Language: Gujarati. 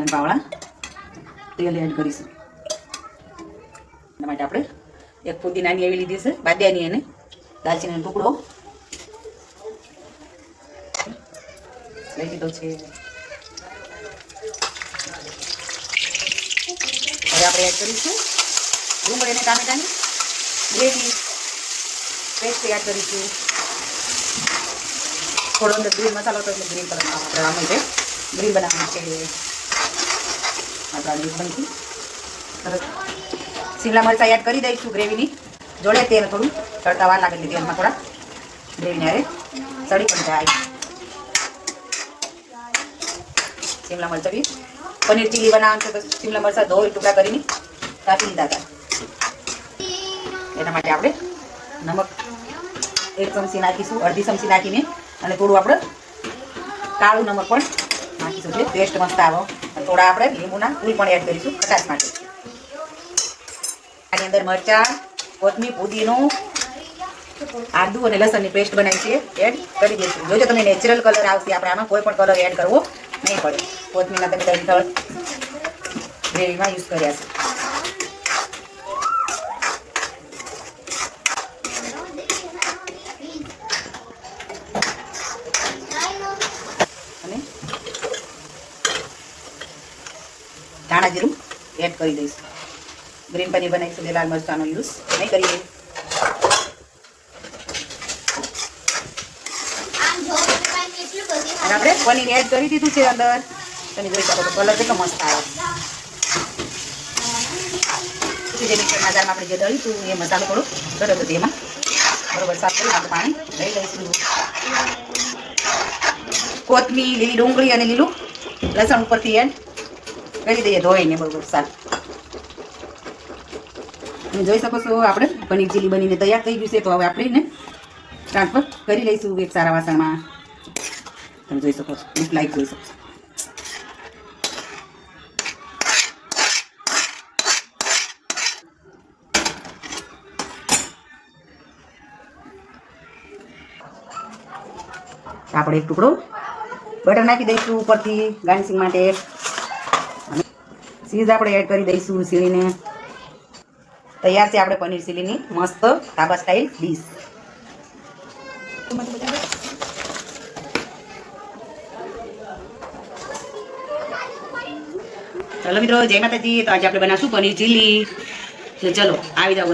અને પાવડા તેલ એડ કરીશું. એના માટે આપણે એક ફુદીનાની એવી લીધી છે, બાદિયાની અને દાલચીનીનો ટુકડો લઈ લીધો છે. હવે આપણે એડ કરીશું ડુંગળી અને ટામેટાની ગ્રેવી પેસ્ટ એડ કરીશું. થોડો અંદર ગ્રીન મસાલો તો એટલે ગ્રીન કલર આપણે આમાં છે ગ્રીન બનાવવાનું છે. આપણા ડીશ બનતી સરસ. શિમલા મરચાં એડ કરી દઈશું ગ્રેવીની જોડે. તેલ થોડું તળતા વાર લાગે એટલે તેલમાં થોડા ગ્રેવીને અરે સળી પણ જાય. શિમલા મરચાં બી પનીર ચીલી બનાવવાનું છે તો શિમલા મરચાં ધોઈ ટુકડા કરીને કાપી લીધા હતા. એના માટે આપણે નમક 1 ચમચી નાખીશું, અડધી ચમચી નાખીને અને થોડું આપણે કાળું નમક પણ નાખીશું એટલે ટેસ્ટ મસ્ત આવે. થોડા આપણે લીંબુના ફૂલ પણ એડ કરીશું ખટાશ માટે. આની અંદર મરચાં, કોથમીર, પુદીનો, આદુ અને લસણની પેસ્ટ બનાવી છે એડ કરી દઈશું. જોજો તમે નેચરલ કલર આવશે. આપણે આમાં કોઈ પણ કલર એડ કરવો નહીં પડે. કોથમીરના તમે તળ ગ્રેવીમાં યુઝ કર્યા છે. અને ધાણા જીરું એડ કરી દઈશું. ગ્રીન પનીર બનાવીશું એટલે લાલ મરચાંનો યુઝ નહીં કરીએ. અને આપણે પનીર એડ કરી દીધું છે અંદર. તમે જોઈ શકો તો કલર કેટલો મસ્ત આવે. જે મિક્સરના જારમાં આપણે જે દળીશું એ મસાલો થોડો દળ્યો હતો એમાં બરોબર સાફ કરી આપણે પાણી લઈ લઈશું. કોથમીર, લીલી ડુંગળી અને લીલું લસણ ઉપરથી એડ કરી દઈએ ધોઈને બરોબર સાફ. તમે જોઈ શકો છો આપણે પનીર ચીલી બનીને તૈયાર થઈ ગયું છે. તો હવે આપણે એને ટ્રાન્સફર કરી લઈશું એક સારા વાસણમાં. તમે જોઈ શકો છો, લાઈક જોઈ શકો છો. આપણે એક ટુકડો બટર નાખી દઈશું ઉપરથી ગાર્નિશિંગ માટે. અને ચીઝ આપણે એડ કરી દઈશું સીણીને. તૈયાર છે આપણે પનીર ચીલીની મસ્ત ધાબા સ્ટાઇલ ડીશ. ચલો મિત્રો, જય માતાજી. તો આજે આપણે બનાવશું પનીર ચીલી. ચલો આવી જાઓ.